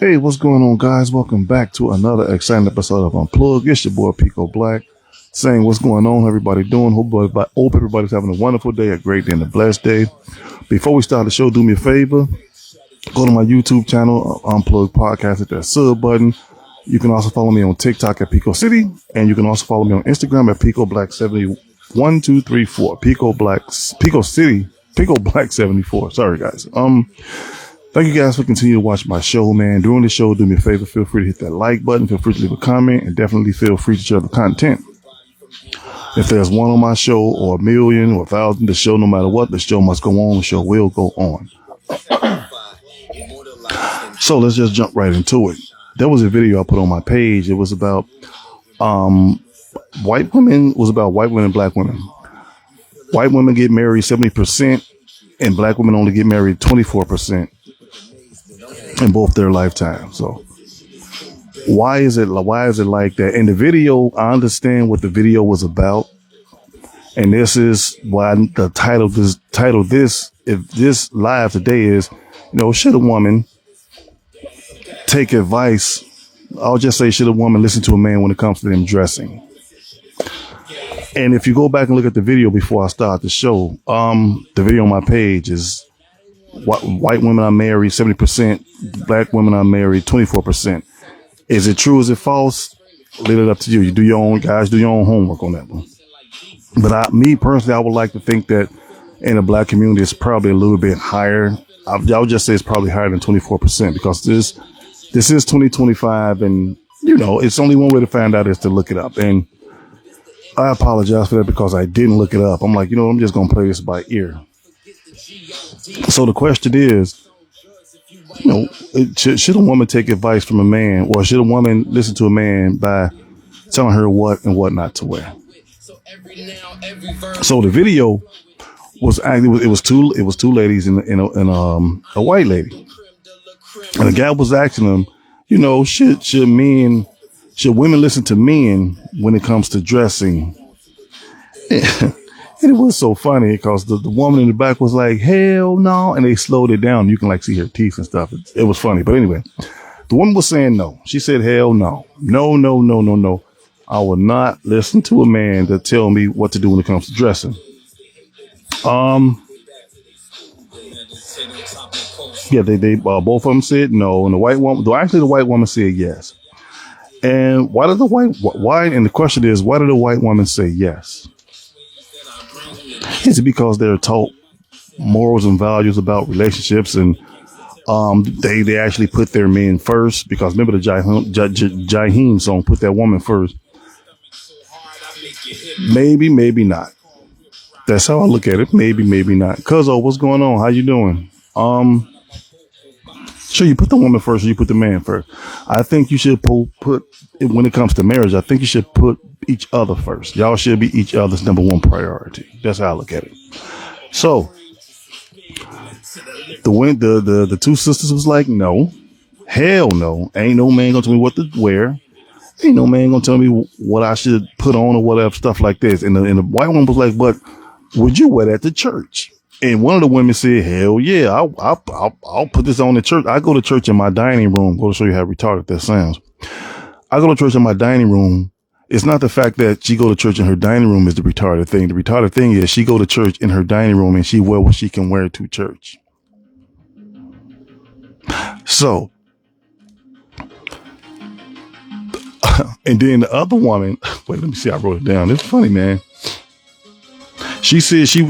Hey, what's going on, guys? Welcome back to another exciting episode of Unplugged. It's your boy Pico Black saying what's going on, everybody doing. Hope everybody's having a wonderful day, a great day, and a blessed day. Before we start the show, do me a favor. Go to my YouTube channel, Unplugged Podcast, hit that sub button. You can also follow me on TikTok at Pico City, and you can also follow me on Instagram at Pico Black 71 2 3 4. Pico City, Pico Black 74. Sorry, guys. Thank you guys for continuing to watch my show, man. During the show, do me a favor. Feel free to hit that like button. Feel free to leave a comment, and definitely feel free to share the content. If there's one on my show, or a million, or 1,000, the show, no matter what, the show must go on. The show will go on. So let's just jump right into it. There was a video I put on my page. It was about white women. It was about white women and black women. White women get married 70%, and black women only get married 24%. In both their lifetime. So why is it like that? In the video, I understand what the video was about, and this is why the title if this live today is, should a woman take advice? I'll just say, should a woman listen to a man when it comes to them dressing? And if you go back and look at the video before I start the show, the video on my page is white women are married 70%, black women are married 24%. Is it true? Is it false? Leave it up to you. You do your own, guys, do your own homework on that one. But me personally, I would like to think that in the black community, it's probably a little bit higher. I would just say it's probably higher than 24% because this is 2025, and it's only one way to find out is to look it up. And I apologize for that because I didn't look it up. I'm like, I'm just gonna play this by ear. So the question is, should a woman take advice from a man, or should a woman listen to a man by telling her what and what not to wear? So the video was actually it was two ladies and a white lady, and the guy was asking them, should women listen to men when it comes to dressing? And it was so funny because the woman in the back was like, hell no. And they slowed it down. You can see her teeth and stuff. It was funny. But anyway, the woman was saying no. She said, hell no. No, no, no, no, no. I will not listen to a man that tell me what to do when it comes to dressing. Yeah, they both of them said no. And the white woman said yes. And and the question is, why did the white woman say yes? Is it because they're taught morals and values about relationships, and they actually put their men first? Because remember the Jaheim song, put that woman first. Maybe, maybe not. That's how I look at it. Maybe, maybe not. Cuzzo, what's going on? How you doing? Sure, you put the woman first or you put the man first. I think you should put when it comes to marriage, I think you should put each other first. Y'all should be each other's number one priority. That's how I look at it. So the two sisters was like, no, hell no. Ain't no man gonna tell me what to wear. Ain't no man gonna tell me what I should put on or whatever, stuff like this. And the white one was like, but would you wear that to church? And one of the women said, hell yeah, I'll put this on in church. I go to church in my dining room. Go to show you how retarded that sounds. I go to church in my dining room. It's not the fact that she go to church in her dining room is the retarded thing. The retarded thing is she go to church in her dining room and she wear what she can wear to church. So, and then the other woman, wait, let me see. I wrote it down. It's funny, man. She said she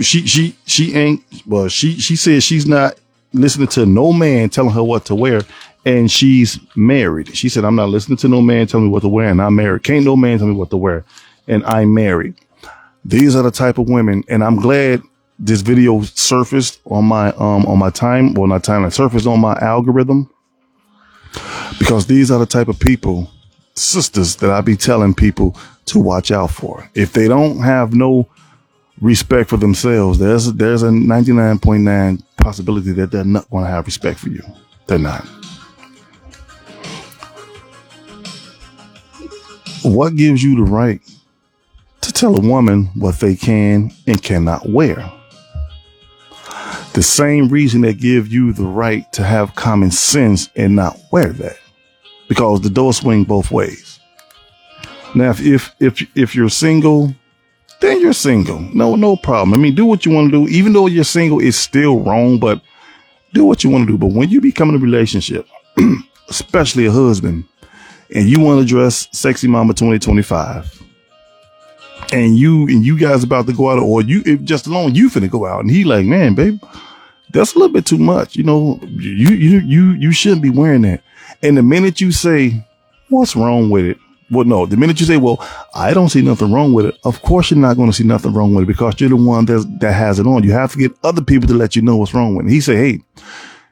said she's not listening to no man telling her what to wear, and she's married. She said, I'm not listening to no man telling me what to wear, and I'm married. Can't no man tell me what to wear, and I'm married. These are the type of women, and I'm glad this video surfaced on my surfaced on my algorithm, because these are the type of people, sisters, that I be telling people to watch out for. If they don't have no respect for themselves, there's a 99.9 possibility that they're not going to have respect for you. They're not. What gives you the right to tell a woman what they can and cannot wear? The same reason that give you the right to have common sense and not wear that, because the door swing both ways. Now, if you're single, then you're single. No problem. I mean, do what you want to do. Even though you're single, it's still wrong, but do what you want to do. But when you become in a relationship, especially a husband, and you want to dress sexy mama 2025, and you guys about to go out, or if just alone you finna go out, and he like, man, babe, that's a little bit too much. You shouldn't be wearing that. And the minute you say, what's wrong with it? Well, no, the minute you say, well, I don't see nothing wrong with it. Of course, you're not going to see nothing wrong with it, because you're the one that has it on. You have to get other people to let you know what's wrong with it. He say, hey,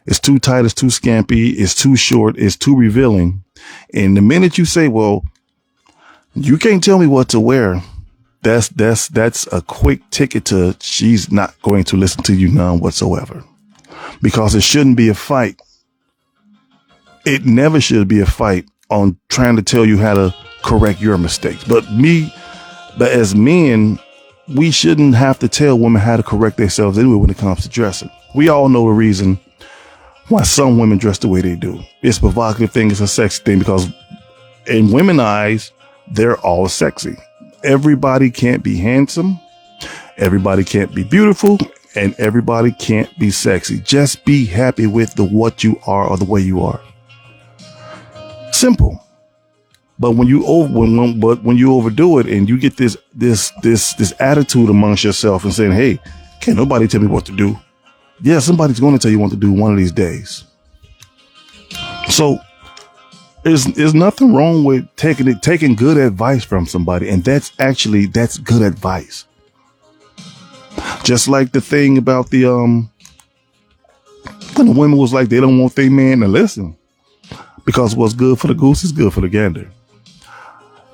it's too tight. It's too scampy. It's too short. It's too revealing. And the minute you say, well, you can't tell me what to wear, that's a quick ticket to she's not going to listen to you none whatsoever, because it shouldn't be a fight. It never should be a fight on trying to tell you how to correct your mistakes. But as men, we shouldn't have to tell women how to correct themselves anyway when it comes to dressing. We all know the reason why some women dress the way they do. It's a provocative thing. It's a sexy thing, because in women's eyes, they're all sexy. Everybody can't be handsome. Everybody can't be beautiful, and everybody can't be sexy. Just be happy with what you are or the way you are. Simple. But when you overdo it and you get this attitude amongst yourself and saying, hey, can't nobody tell me what to do. Yeah, somebody's going to tell you what to do one of these days. So there's nothing wrong with taking good advice from somebody. And that's good advice. Just like the thing about when the women was like, they don't want their man to listen, because what's good for the goose is good for the gander.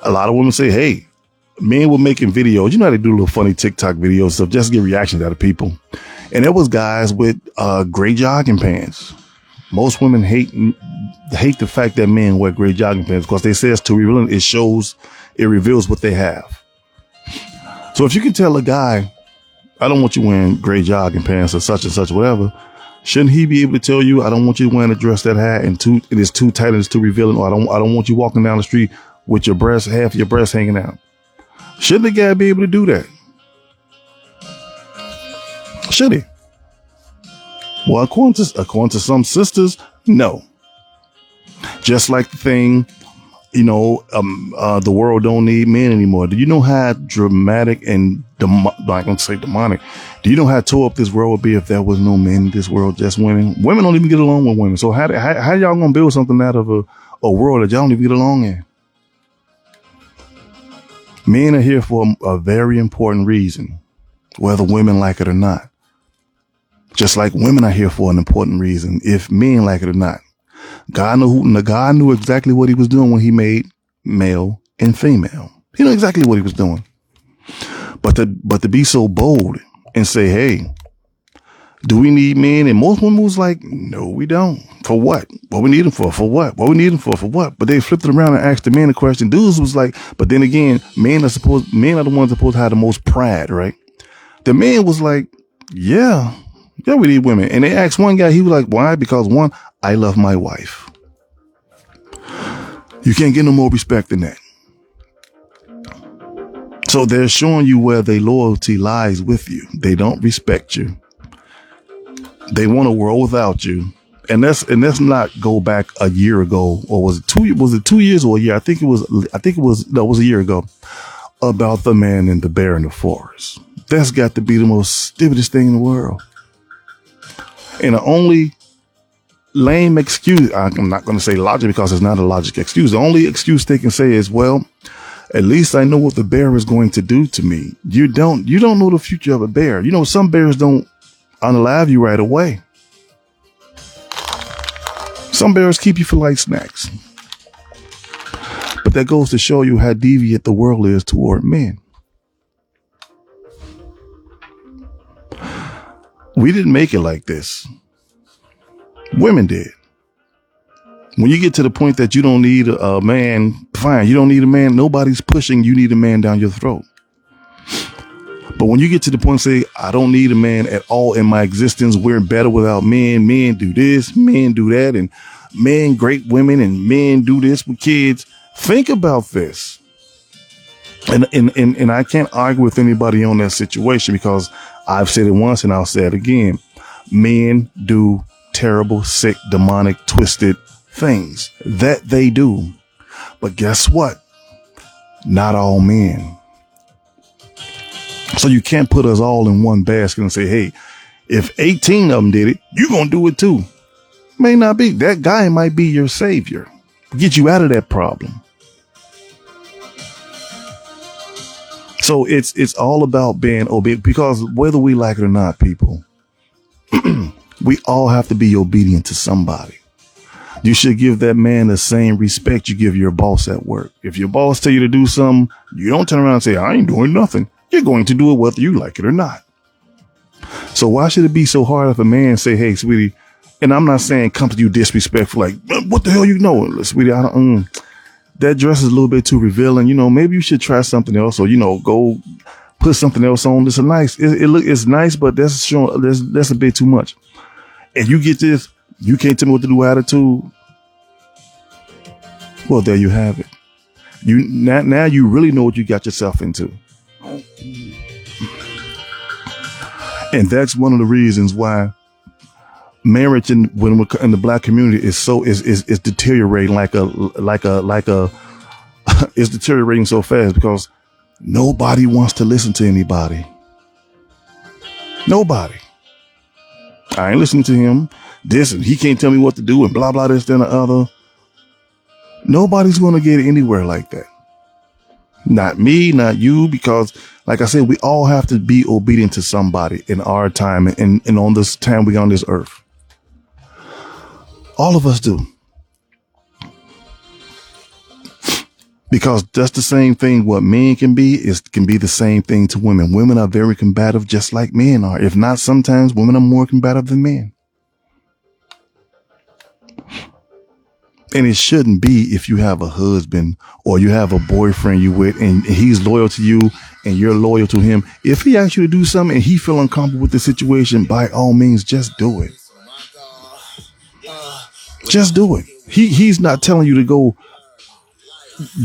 A lot of women say, hey, men were making videos. You know how they do little funny TikTok videos, stuff, just to get reactions out of people. And there was guys with gray jogging pants. Most women hate the fact that men wear gray jogging pants, because they say it's too revealing. It reveals what they have. So if you can tell a guy, I don't want you wearing gray jogging pants or such and such, whatever, shouldn't he be able to tell you, I don't want you wearing a dress that high and it is too tight and it's too revealing, or I don't want you walking down the street with half your breast hanging out? Shouldn't the guy be able to do that? Should he? Well, according to some sisters, no. Just like the thing, the world don't need men anymore. Do you know how dramatic and I'm going to say demonic? Do you know how tore up this world would be if there was no men in this world, just women? Women don't even get along with women. So how y'all going to build something out of a world that y'all don't even get along in? Men are here for a very important reason, whether women like it or not. Just like women are here for an important reason, if men like it or not. God knew exactly what he was doing when he made male and female. He knew exactly what he was doing. But to be so bold and say, hey, do we need men? And most women was like, no, we don't. For what? What we need them for? For what? What we need them for? For what? But they flipped it around and asked the men a question. Dudes was like, but then again, men are the ones supposed to have the most pride, right? The man was like, yeah, we need women. And they asked one guy, he was like, why? Because one, I love my wife. You can't get no more respect than that. So they're showing you where their loyalty lies with you. They don't respect you. They want a world without you. And let's not go back a year ago, or was it 2 years or a year? It was a year ago, about the man and the bear in the forest. That's got to be the most stupidest thing in the world. And the only lame excuse, I'm not going to say logic, because it's not a logic excuse. The only excuse they can say is, well, at least I know what the bear is going to do to me. You don't know the future of a bear. Some bears don't unalive you right away. Some bears keep you for light snacks. But that goes to show you how deviant the world is toward men. We didn't make it like this. Women did. When you get to the point that you don't need a man, fine, you don't need a man. Nobody's pushing you need a man down your throat. But when you get to the point, say, I don't need a man at all in my existence. We're better without men. Men do this, men do that, and men great women, and men do this with kids. Think about this. And I can't argue with anybody on that situation, because I've said it once and I'll say it again. Men do terrible, sick, demonic, twisted things. That they do. But guess what? Not all men. So you can't put us all in one basket and say, hey, if 18 of them did it, you're going to do it too. May not be. That guy might be your savior. Get you out of that problem. So it's all about being obedient, because whether we like it or not, people, we all have to be obedient to somebody. You should give that man the same respect you give your boss at work. If your boss tell you to do something, you don't turn around and say, I ain't doing nothing. You're going to do it whether you like it or not. So why should it be so hard if a man say, hey, sweetie, and I'm not saying come to you disrespectful, like, what the hell you know, sweetie, I don't, that dress is a little bit too revealing. Maybe you should try something else, or, go put something else on. It's it's nice, but that's a bit too much. And you get this, you can't tell me what to do attitude. Well, there you have it. Now you really know what you got yourself into. And that's one of the reasons why marriage in the black community is deteriorating it's deteriorating so fast, because nobody wants to listen to anybody. Nobody. I ain't listening to him. This, and he can't tell me what to do, and blah, blah, this, then the other. Nobody's going to get anywhere like that. Not me, not you, because like I said, we all have to be obedient to somebody in our time and on this time we're on this earth. All of us do. Because that's the same thing what men can be can be the same thing to women. Women are very combative, just like men are. If not, sometimes women are more combative than men. And it shouldn't be if you have a husband or you have a boyfriend you with and he's loyal to you and you're loyal to him. If he asks you to do something and he feel uncomfortable with the situation, by all means, just do it. Just do it. He's not telling you to go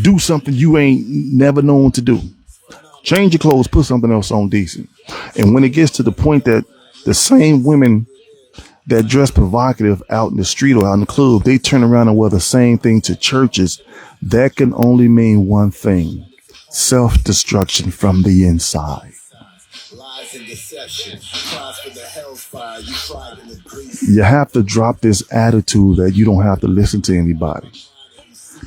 do something you ain't never known to do. Change your clothes, put something else on decent. And when it gets to the point that the same women that dress provocative out in the street or out in the club, they turn around and wear the same thing to churches, that can only mean one thing: self-destruction from the inside. You have to drop this attitude that you don't have to listen to anybody.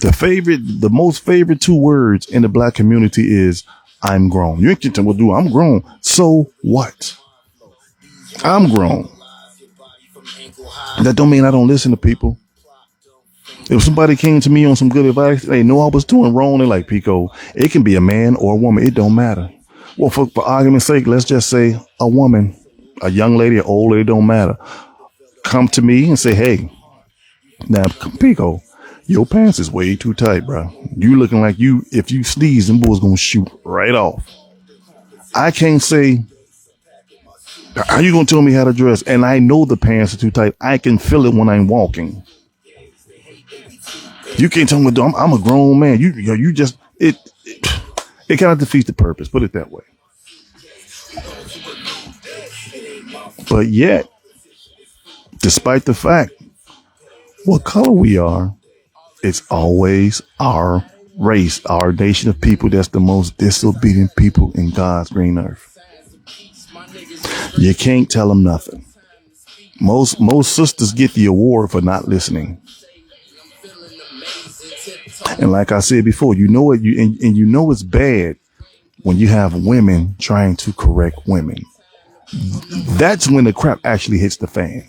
The most favorite two words in the black community is, I'm grown. You ain't getting what do. I'm grown. So what? I'm grown. That don't mean I don't listen to people. If somebody came to me on some good advice, they know I was doing wrong, they're like, Pico, it can be a man or a woman. It don't matter. Well, for argument's sake, let's just say a woman, a young lady, an old lady, don't matter. Come to me and say, hey, now, Pico, your pants is way too tight, bro. You looking like if you sneeze, them boys gonna shoot right off. I can't say, how you gonna tell me how to dress? And I know the pants are too tight. I can feel it when I'm walking. You can't tell me what to do. I'm a grown man. You just it kind of defeats the purpose. Put it that way. But yet, despite the fact what color we are, it's always our race, our nation of people that's the most disobedient people in God's green earth. You can't tell them nothing. Most sisters get the award for not listening. And like I said before, you know it, and you know it's bad when you have women trying to correct women. That's when the crap actually hits the fan.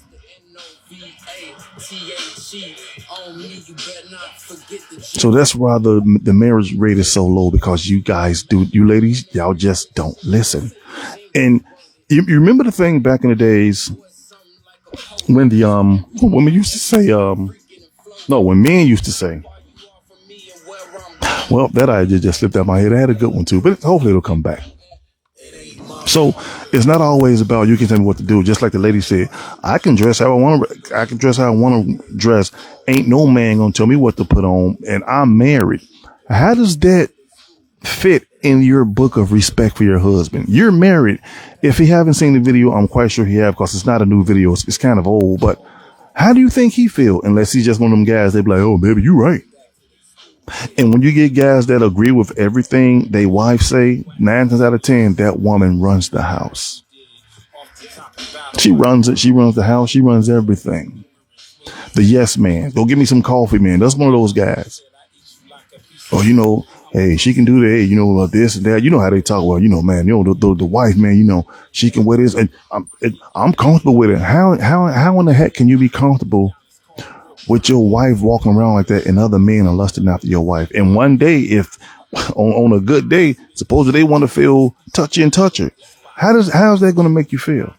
So that's why the marriage rate is so low, because you ladies, y'all just don't listen. And you remember the thing back in the days when women used to say, when men used to say, well, that idea just slipped out my head. I had a good one too, but hopefully it'll come back. So So it's not always about you can tell me what to do. Just like the lady said, I can dress how I want to. I can dress how I want to dress. Ain't no man gonna tell me what to put on. And I'm married. How does that fit in your book of respect for your husband? You're married. If you haven't seen the video, I'm quite sure he have, because it's not a new video. It's kind of old. But how do you think he feel? Unless he's just one of them guys, they be like, oh, baby, you right. And when you get guys that agree with everything they wife say, 9 times out of 10, that woman runs the house. She runs it. She runs the house. She runs everything. The yes man. Go get me some coffee, man. That's one of those guys. Or, you know, hey, she can do that. Hey, you know, this and that. You know how they talk. Well, you know, man, you know, the wife, man, you know, she can wear this. And I'm comfortable with it. How in the heck can you be comfortable with your wife walking around like that and other men are lusting after your wife? And one day, if on a good day, supposedly they want to feel touchy and toucher, how's that going to make you feel?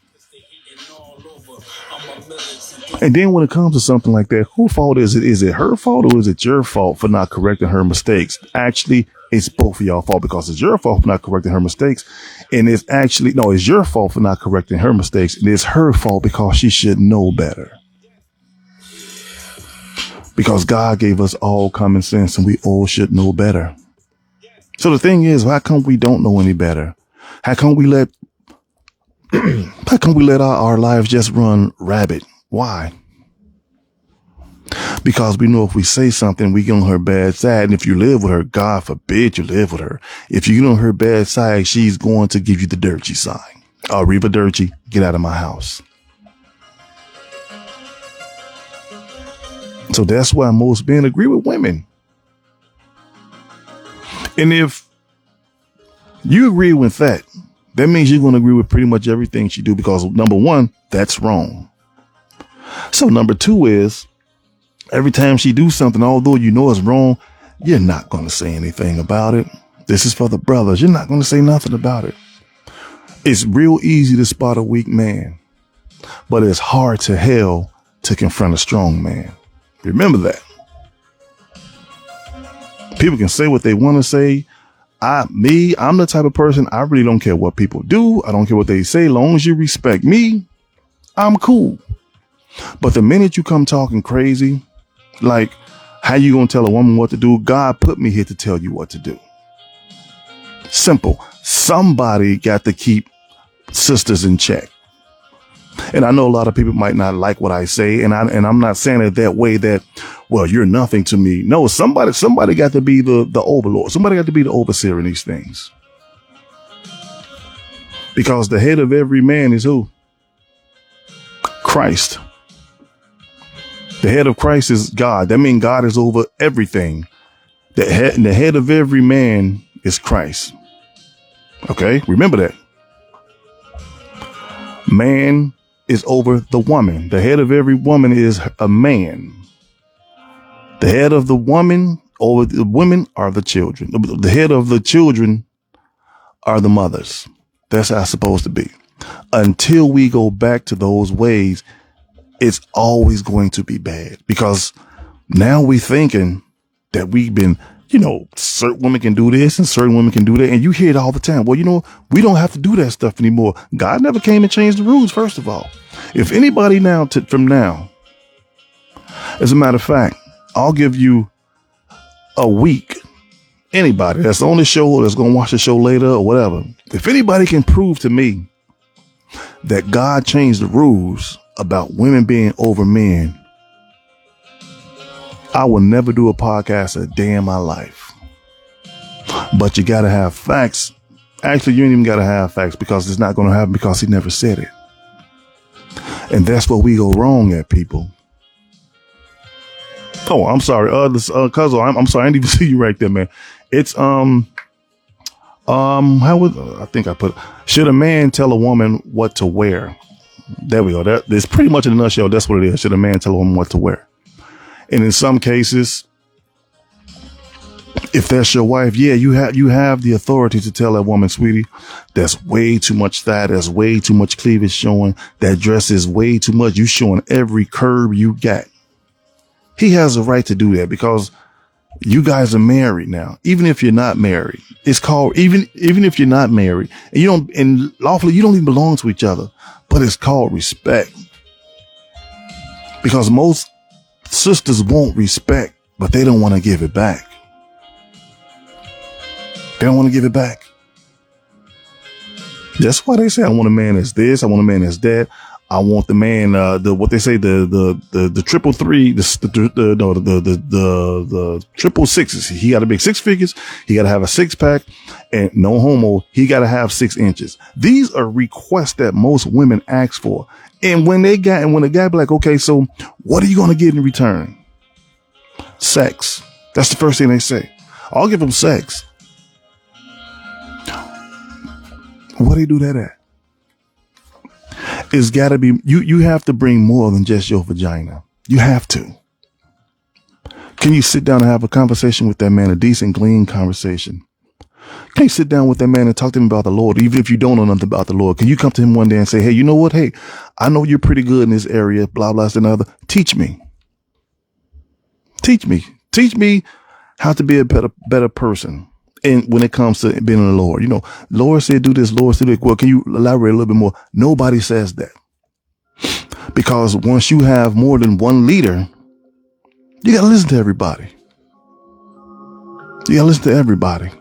And then when it comes to something like that, whose fault is it? Is it her fault or is it your fault for not correcting her mistakes? Actually, it's both of y'all fault, because it's your fault for not correcting her mistakes. And it's actually, no, it's your fault for not correcting her mistakes. And it's her fault because she should know better. Because God gave us all common sense and we all should know better. So the thing is, how come we don't know any better? How come we let our lives just run rabbit? Why? Because we know if we say something, we get on her bad side. And if you live with her, God forbid you live with her, if you get on her bad side, she's going to give you the dirty sign. Reba Dirty, get out of my house. So that's why most men agree with women. And if you agree with that, that means you're going to agree with pretty much everything she do, because number one, that's wrong. So number two is, every time she do something, although you know it's wrong, you're not going to say anything about it. This is for the brothers. You're not going to say nothing about it. It's real easy to spot a weak man, but it's hard to hell to confront a strong man. Remember that. People can say what they want to say. I'm the type of person, I really don't care what people do. I don't care what they say. As long as you respect me, I'm cool. But the minute you come talking crazy, like, how you gonna tell a woman what to do? God put me here to tell you what to do. Simple. Somebody got to keep sisters in check. And I know a lot of people might not like what I say, and I'm not saying it that way, that, well, you're nothing to me. No, somebody got to be the overlord. Somebody got to be the overseer in these things. Because the head of every man is who? Christ. The head of Christ is God. That means God is over everything. The head of every man is Christ. Okay, remember that. Man is over the woman. The head of every woman is a man. The head of the woman over the women are the children. The head of the children are the mothers. That's how it's supposed to be. Until we go back to those ways, it's always going to be bad, because now we're thinking that we've been, you know, certain women can do this and certain women can do that. And you hear it all the time. Well, you know, we don't have to do that stuff anymore. God never came and changed the rules, first of all. If anybody now, from now, as a matter of fact, I'll give you a week. Anybody that's on the show, that's going to watch the show later or whatever. If anybody can prove to me that God changed the rules about women being over men, I will never do a podcast a day in my life. But you got to have facts. Actually, you ain't even got to have facts, because it's not going to happen, because he never said it. And that's where we go wrong at, people. Oh, I'm sorry. Cuzzo, I'm sorry. I didn't even see you right there, man. It's, how would, I think I put, should a man tell a woman what to wear? There we go. That's pretty much in a nutshell. That's what it is. Should a man tell a woman what to wear? And in some cases, if that's your wife, yeah, you have the authority to tell that woman, sweetie, that's way too much thigh. That's way too much cleavage showing. That dress is way too much. You showing every curve you got. He has a right to do that, because You guys are married now. Even if you're not married, it's called, even if you're not married and you don't, and lawfully you don't even belong to each other, but it's called respect. Because most sisters want respect, but they don't want to give it back. They don't want to give it back. That's why they say, I want a man that's this. I want a man that's that. I want the man, what they say, the triple three, the triple sixes. He got to make 6 figures. He got to have a 6-pack, and no homo. He got to have 6 inches. These are requests that most women ask for. And when the guy be like, okay, so what are you going to get in return? Sex. That's the first thing they say. I'll give him sex. Where do you do that at? It's got to be, you have to bring more than just your vagina. You have to. Can you sit down and have a conversation with that man, a decent, clean conversation? Can you sit down with that man and talk to him about the Lord, even if you don't know nothing about the Lord? Can you come to him one day and say, hey, you know what? Hey, I know you're pretty good in this area, blah, blah, and other. Teach me. Teach me. Teach me how to be a better person. And when it comes to being in the Lord, you know, Lord said, do this, Lord said, do it. Well, can you elaborate a little bit more? Nobody says that. Because once you have more than one leader, you got to listen to everybody. You got to listen to everybody.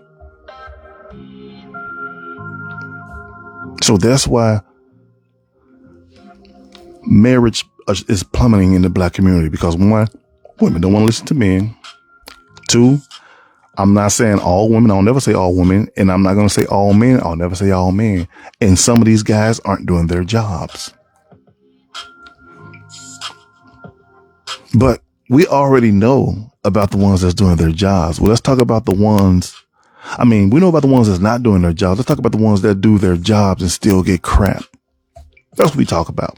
So that's why marriage is plummeting in the black community, because 1, women don't want to listen to men. 2, I'm not saying all women. I'll never say all women. And I'm not going to say all men. I'll never say all men. And some of these guys aren't doing their jobs. But we already know about the ones that's doing their jobs. Well, let's talk about the ones. I mean, we know about the ones that's not doing their jobs. Let's talk about the ones that do their jobs and still get crap. That's what we talk about.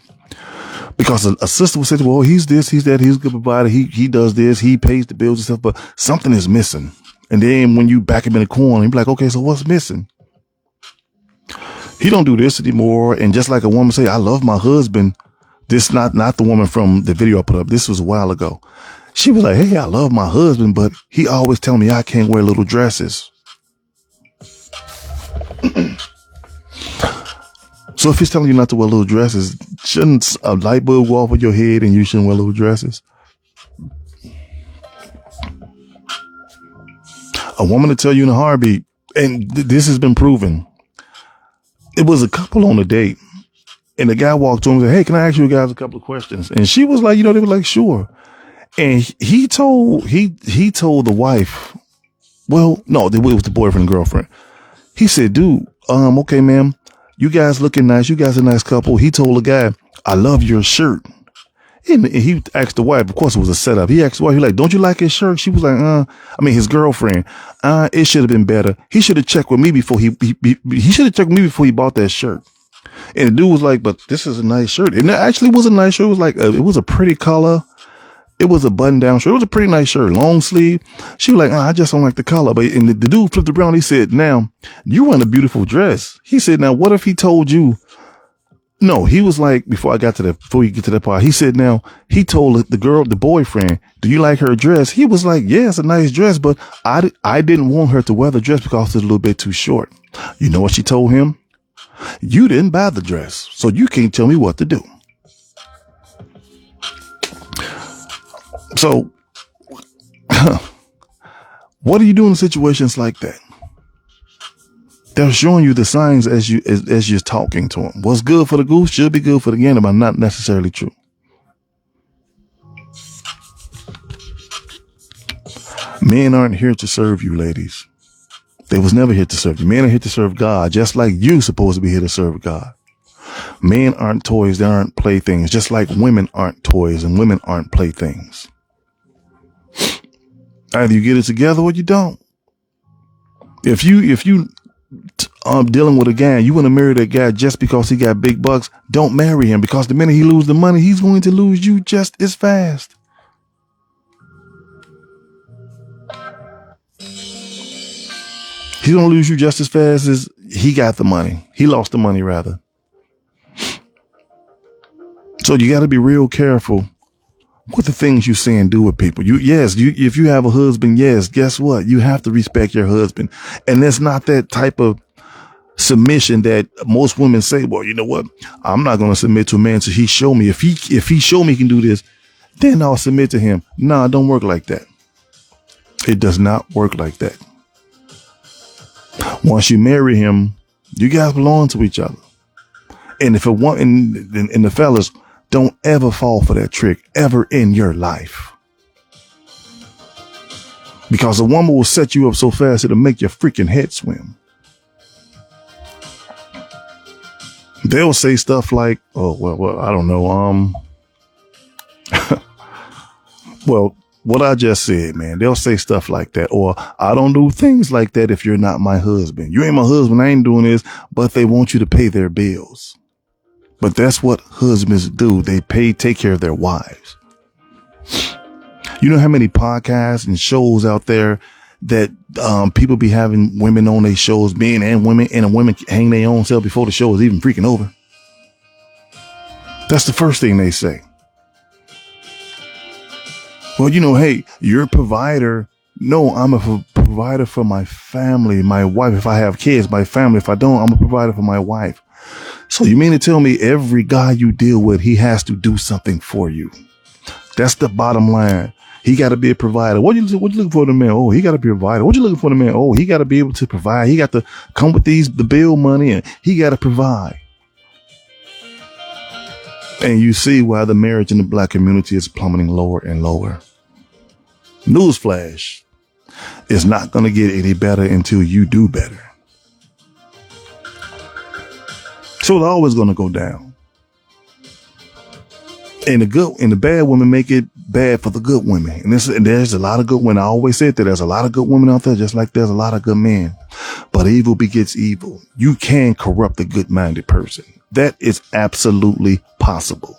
Because a sister will say, well, he's this, he's that, he's a good provider. He does this, he pays the bills and stuff, but something is missing. And then when you back him in the corner, you be like, okay, so what's missing? He don't do this anymore. And just like a woman say, I love my husband. This not the woman from the video I put up. This was a while ago. She was like, hey, I love my husband, but he always tell me I can't wear little dresses. So if he's telling you not to wear little dresses, shouldn't a light bulb go off of your head and you shouldn't wear little dresses? A woman to tell you in a heartbeat, and this has been proven. It was a couple on a date, and the guy walked to him and said, hey, can I ask you guys a couple of questions? And she was like, you know, they were like, sure. And he told the wife, well, no, it was the boyfriend and girlfriend. He said, dude, okay, ma'am, you guys looking nice. You guys a nice couple. He told the guy, I love your shirt. And he asked the wife, of course it was a setup. He asked the wife, he like, don't you like his shirt? She was like, his girlfriend, it should have been better. He should have checked with me before he should have checked with me before he bought that shirt. And the dude was like, but this is a nice shirt. And it actually was a nice shirt. It was like, it was a pretty color. It was a button down shirt. It was a pretty nice shirt, long sleeve. She was like, I just don't like the color. But and the dude flipped around. He said, now you want a beautiful dress. He said, now what if he told you? No, he was like, before you get to that part, he said, now he told the boyfriend, do you like her dress? He was like, yeah, it's a nice dress, but I didn't want her to wear the dress because it's a little bit too short. You know what she told him? You didn't buy the dress, so you can't tell me what to do. So what do you do in situations like that? They're showing you the signs as you're talking to them. What's good for the goose should be good for the gander, but not necessarily true. Men aren't here to serve you, ladies. They was never here to serve you. Men are here to serve God, just like you supposed to be here to serve God. Men aren't toys. They aren't playthings, just like women aren't toys and women aren't playthings. Either you get it together or you don't. If you dealing with a guy, you want to marry that guy just because he got big bucks, don't marry him, because the minute he loses the money, he's going to lose you just as fast. He's going to lose you just as fast as he got the money. He lost the money, rather. So you got to be real careful what the things you say and do with people. If you have a husband, yes, guess what? You have to respect your husband. And that's not that type of submission that most women say, well, you know what? I'm not going to submit to a man until he show me. If he show me he can do this, then I'll submit to him. Nah, it don't work like that. It does not work like that. Once you marry him, you guys belong to each other. And if in the fellas, don't ever fall for that trick ever in your life. Because a woman will set you up so fast it'll make your freaking head swim. They'll say stuff like, oh, well, I don't know. Well, what I just said, man, they'll say stuff like that. Or I don't do things like that if you're not my husband. You ain't my husband. I ain't doing this, but they want you to pay their bills. But that's what husbands do. They take care of their wives. You know how many podcasts and shows out there that people be having women on their shows, men and women, and a woman hang their own self before the show is even freaking over. That's the first thing they say. Well, you know, hey, you're a provider. No, I'm a provider for my family, my wife. If I have kids, my family. If I don't, I'm a provider for my wife. So you mean to tell me every guy you deal with, he has to do something for you? That's the bottom line. He got to be a provider. What you looking for in a man? Oh, he got to be a provider. What you looking for in a man? Oh, he got to be able to provide. He got to come with the bill money, and he got to provide. And you see why the marriage in the black community is plummeting lower and lower. Newsflash. It's not going to get any better until you do better. So it's always going to go down. And the bad women make it bad for the good women. And there's a lot of good women. I always said that there's a lot of good women out there, just like there's a lot of good men. But evil begets evil. You can corrupt a good-minded person. That is absolutely possible.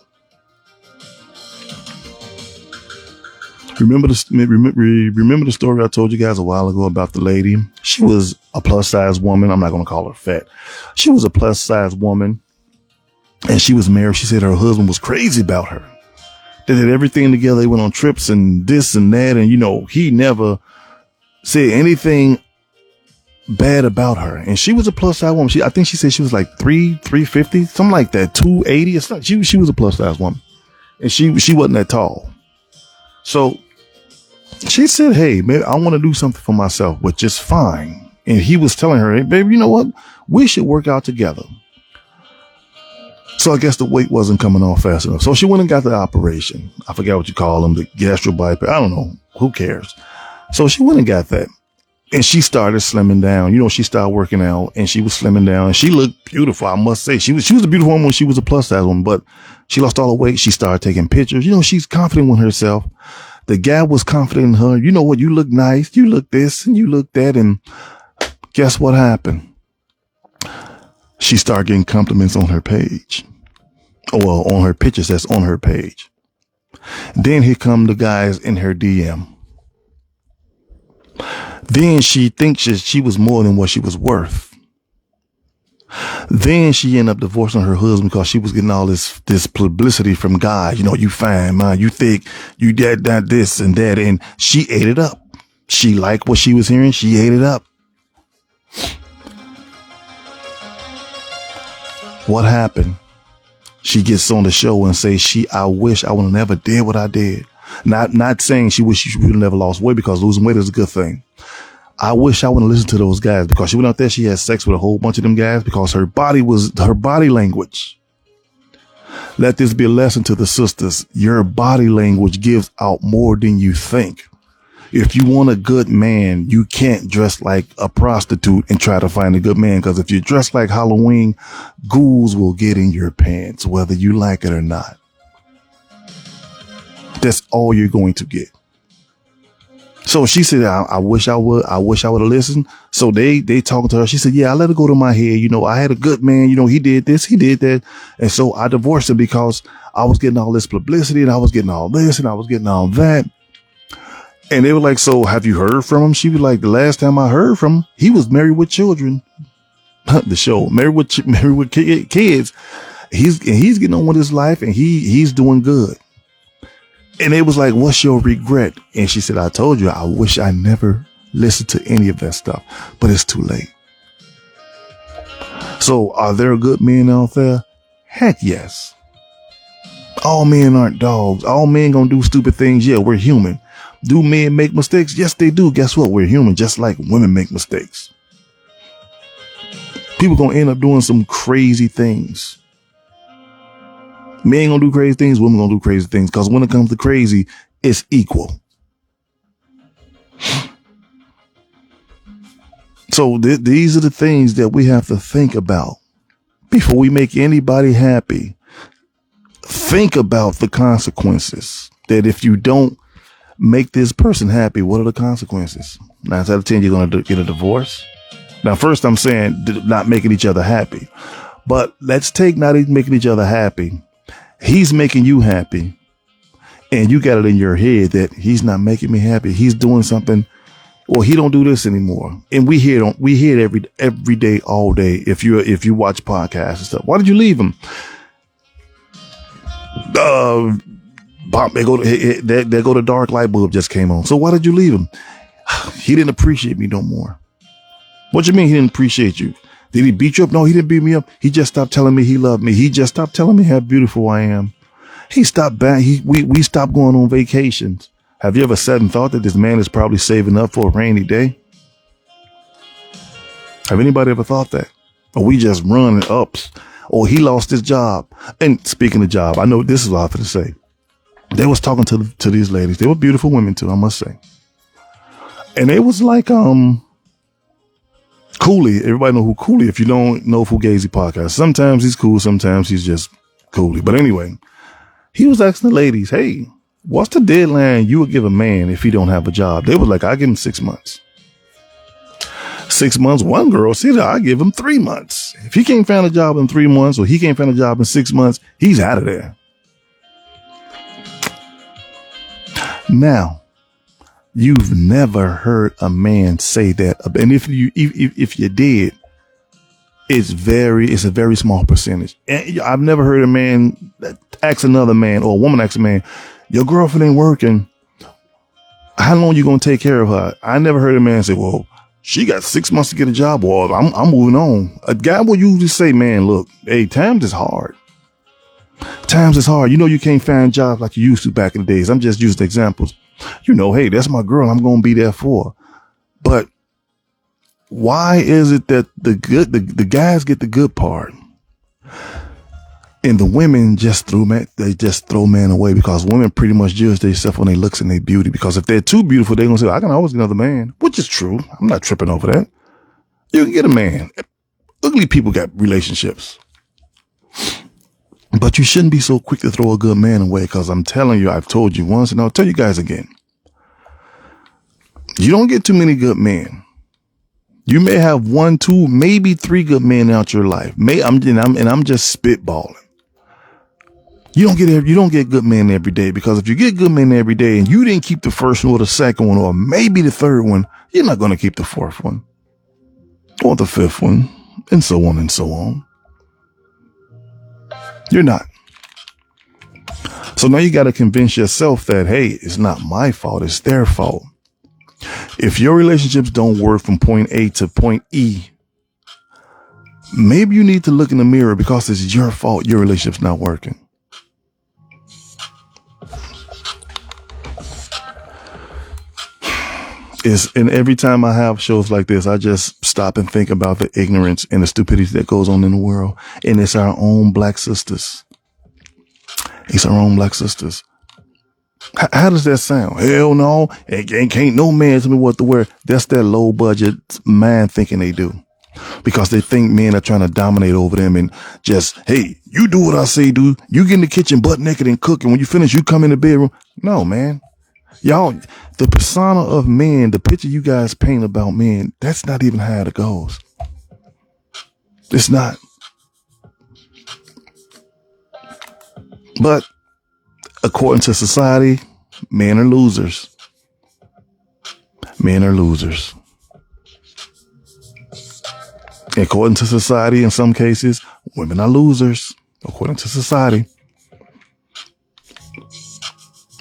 Remember the story I told you guys a while ago about the lady? She was a plus-size woman. I'm not going to call her fat. She was a plus-size woman, and she was married. She said her husband was crazy about her. They did everything together. They went on trips and this and that, and, you know, he never said anything bad about her. And she was a plus-size woman. I think she said she was like 350, something like that, 280. It's not, she was a plus-size woman, and she wasn't that tall. So she said, hey, maybe I want to do something for myself, which is fine. And he was telling her, hey, baby, you know what? We should work out together. So I guess the weight wasn't coming off fast enough. So she went and got the operation. I forgot what you call them, the gastro bypass. I don't know. Who cares? So she went and got that. And she started slimming down. You know, she started working out and she was slimming down. And she looked beautiful, I must say. She was a beautiful woman when she was a plus size woman, but she lost all the weight. She started taking pictures. You know, she's confident with herself. The guy was confident in her. You know what? You look nice. You look this and you look that. And guess what happened? She started getting compliments on her page. Well, on her pictures that's on her page. Then here come the guys in her DM. Then she thinks that she was more than what she was worth. Then she ended up divorcing her husband because she was getting all this publicity from guys. You know, you fine, man, you thick, you that, this and that. And she ate it up. She liked what she was hearing. She ate it up. What happened? She gets on the show and says, I wish I would have never did what I did. Not saying she wish she would have never lost weight, because losing weight is a good thing. I wish I would have listened to those guys, because she went out there, she had sex with a whole bunch of them guys because her body language. Let this be a lesson to the sisters. Your body language gives out more than you think. If you want a good man, you can't dress like a prostitute and try to find a good man, because if you dress like Halloween, ghouls will get in your pants, whether you like it or not. That's all you're going to get. So she said, I wish I would have listened. So they talking to her. She said, yeah, I let it go to my head. You know, I had a good man. You know, he did this, he did that. And so I divorced him because I was getting all this publicity and I was getting all this and I was getting all that. And they were like, so have you heard from him? She was like, the last time I heard from him, he was married with children. The show, married with kids. He's getting on with his life and he's doing good. And it was like, what's your regret? And she said, I told you, I wish I never listened to any of that stuff, but it's too late. So are there good men out there? Heck yes. All men aren't dogs. All men gonna do stupid things. Yeah, we're human. Do men make mistakes? Yes, they do. Guess what? We're human, just like women make mistakes. People gonna end up doing some crazy things. Men gonna do crazy things. Women gonna do crazy things. Because when it comes to crazy, it's equal. So these are the things that we have to think about before we make anybody happy. Think about the consequences. That if you don't make this person happy, what are the consequences? 9 out of 10, you're going to get a divorce. Now, first, I'm saying not making each other happy. But let's take not even making each other happy. He's making you happy. And you got it in your head that he's not making me happy. He's doing something. Well, he don't do this anymore. And we hear it every day, all day. If you watch podcasts and stuff, why did you leave him? There go the dark light bulb just came on. So why did you leave him? He didn't appreciate me no more. What you mean he didn't appreciate you? Did he beat you up? No, he didn't beat me up. He just stopped telling me he loved me. He just stopped telling me how beautiful I am. He stopped back. We stopped going on vacations. Have you ever sat and thought that this man is probably saving up for a rainy day? Have anybody ever thought that? Or we just run ups? Or he lost his job. And speaking of job, I know this is what I have to say. They was talking to these ladies. They were beautiful women too, I must say. And it was like Cooley. Everybody know who Cooley. If you don't know Fugazi podcast, sometimes he's cool, sometimes he's just Cooley. But anyway, he was asking the ladies, hey, what's the deadline you would give a man if he don't have a job? They were like, I give him 6 months. 6 months. One girl said, I give him 3 months. If he can't find a job in 3 months, or he can't find a job in 6 months, he's out of there. Now, you've never heard a man say that. And if you did, it's a very small percentage. And I've never heard a man ask another man, or a woman ask a man, your girlfriend ain't working. How long you going to take care of her? I never heard a man say, well, she got 6 months to get a job, or I'm moving on. A guy will usually say, man, look, hey, times is hard. Times is hard. You know, you can't find jobs like you used to back in the days. I'm just using examples. You know, hey, that's my girl. I'm going to be there for. But why is it that the guys get the good part and the women just throw man away? Because women pretty much judge themselves on their looks and their beauty. Because if they're too beautiful, they're going to say, I can always get another man, which is true. I'm not tripping over that. You can get a man. Ugly people got relationships. But you shouldn't be so quick to throw a good man away, because I'm telling you, I've told you once and I'll tell you guys again. You don't get too many good men. You may have 1, 2, maybe 3 good men out your life. I'm just spitballing. You don't get good men every day, because if you get good men every day and you didn't keep the first one or the second one or maybe the third one, you're not going to keep the fourth one or the fifth one, and so on and so on. You're not. So now you got to convince yourself that, hey, it's not my fault. It's their fault. If your relationships don't work from point A to point E, maybe you need to look in the mirror, because it's your fault your relationship's not working. And every time I have shows like this, I just stop and think about the ignorance and the stupidity that goes on in the world. And it's our own black sisters. It's our own black sisters. How does that sound? Hell no. Can't no man tell me what to wear. That's that low budget mind thinking they do. Because they think men are trying to dominate over them and just, hey, you do what I say do. You get in the kitchen butt naked and cook. And when you finish, you come in the bedroom. No, man. Y'all, the persona of men, the picture you guys paint about men, that's not even how it goes. It's not. But according to society, men are losers. Men are losers. According to society, in some cases, women are losers, according to society.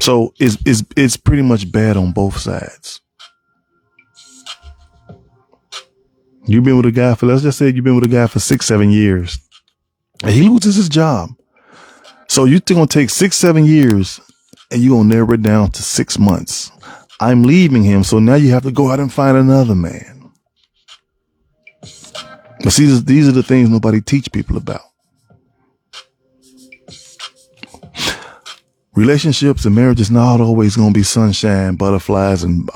So it's pretty much bad on both sides. You've been with a guy for, let's just say you've been with a guy for 6-7 years and he loses his job. So you're going to take 6-7 years and you're going to narrow it down to 6 months. I'm leaving him. So now you have to go out and find another man. But see, these are the things nobody teach people about. Relationships and marriage is not always going to be sunshine, butterflies, and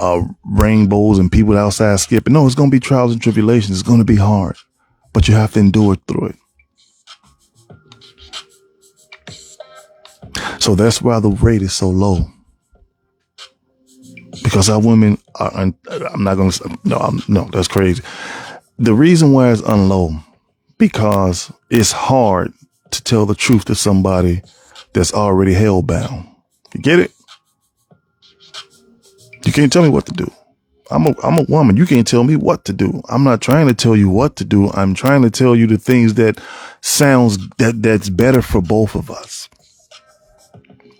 rainbows and people outside skipping. No, it's going to be trials and tribulations. It's going to be hard, but you have to endure through it. So that's why the rate is so low. Because our women are, I'm not going to, no, that's crazy. The reason why it's unlow, because it's hard to tell the truth to somebody that's already hellbound. You get it? You can't tell me what to do. I'm a woman. You can't tell me what to do. I'm not trying to tell you what to do. I'm trying to tell you the things that that's better for both of us.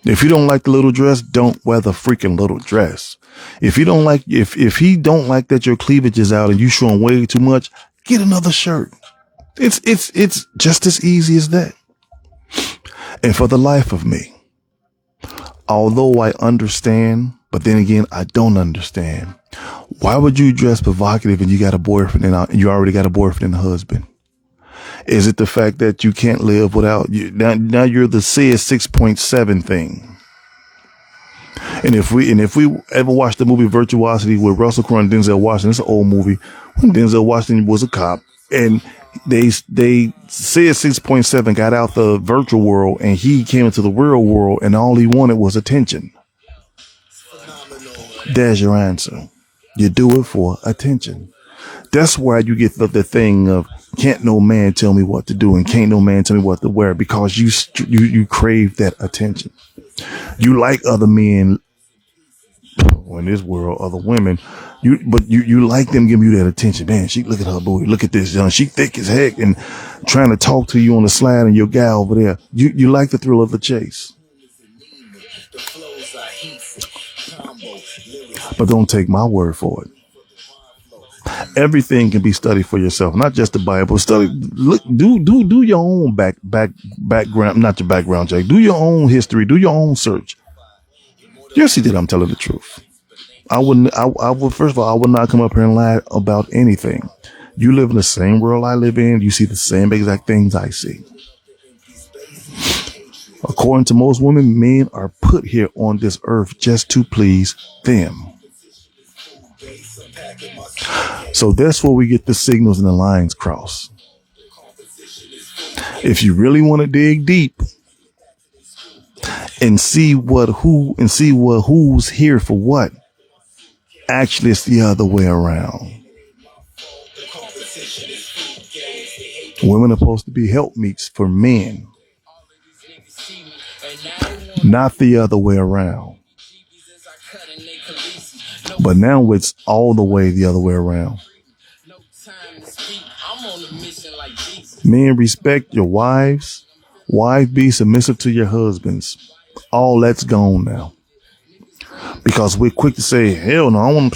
If you don't like the little dress, don't wear the freaking little dress. If you don't like, if he don't like that your cleavage is out and you showing way too much, get another shirt. It's just as easy as that. And for the life of me, although I understand, but then again, I don't understand. Why would you dress provocative and you got a boyfriend and you already got a boyfriend and a husband? Is it the fact that you can't live without you? Now you're the said 6.7 thing. And if we ever watched the movie Virtuosity with Russell Crowe and Denzel Washington, it's an old movie when Denzel Washington was a cop and they said 6.7 got out the virtual world and he came into the real world and all he wanted was attention. There's your answer. You do it for attention. That's why you get the thing of can't no man tell me what to do and can't no man tell me what to wear, because you crave that attention. You like other men in this world, other women, but you like them giving you that attention. Man, she look at her booty, look at this, she thick as heck and trying to talk to you on the slide and your guy over there. You like the thrill of the chase. But don't take my word for it. Everything can be studied for yourself, not just the Bible. Study, look, do your own background, not your background check. Do your own history, do your own search. You'll see that I'm telling the truth. I would, first of all, I would not come up here and lie about anything. You live in the same world I live in. You see the same exact things I see. According to most women, men are put here on this earth just to please them. So that's where we get the signals and the lines crossed. If you really want to dig deep and see who's here for what, actually it's the other way around. Women are supposed to be helpmeets for men, not the other way around. But now it's all the way the other way around. Men, respect your wives. Wives, be submissive to your husbands. All that's gone now. Because we're quick to say, hell no, ain't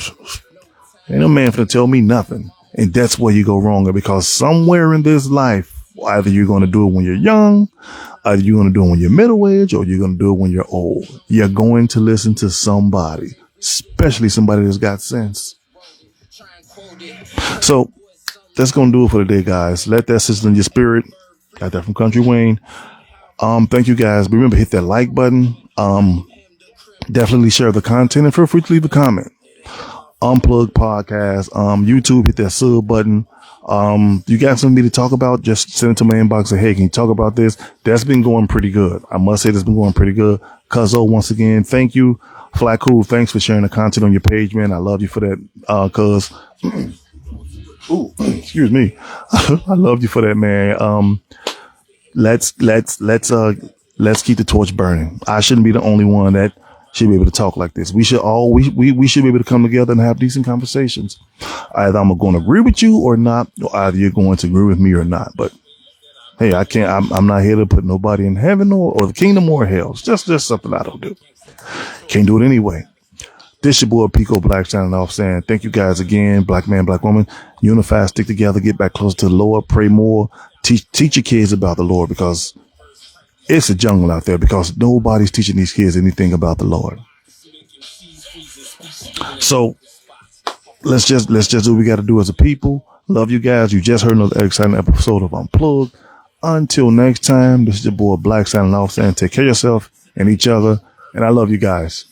no man finna tell me nothing. And that's where you go wrong. Because somewhere in this life, either you're going to do it when you're young, either you're going to do it when you're middle age, or you're going to do it when you're old. You're going to listen to somebody, especially somebody that's got sense. So that's going to do it for today, guys. Let that sizzle in your spirit. Got that from Country Wayne. Thank you, guys. Remember, hit that like button. Definitely share the content and feel free to leave a comment. Unplugged Podcast. YouTube, hit that sub button. You got something to talk about? Just send it to my inbox. Say, hey, can you talk about this? That's been going pretty good. I must say that's been going pretty good. Cuzzo, once again, thank you. Fly Cool, thanks for sharing the content on your page, man. I love you for that, cuz. Ooh, excuse me. I love you for that, man. Let's keep the torch burning. I shouldn't be the only one that should be able to talk like this. We should we should be able to come together and have decent conversations. Either I'm going to agree with you or not, or either you're going to agree with me or not. But hey, I'm not here to put nobody in heaven or the kingdom or hell. It's just something I don't do. Can't do it anyway. This your boy Pico Black signing off saying thank you guys again. Black man, black woman, unify, stick together, get back closer to the Lord, pray more, teach your kids about the Lord, because it's a jungle out there, because nobody's teaching these kids anything about the Lord. So let's just do what we got to do as a people. Love you guys. You just heard another exciting episode of Unplugged. Until next time, this is your boy Black signing off saying take care of yourself and each other. And I love you guys.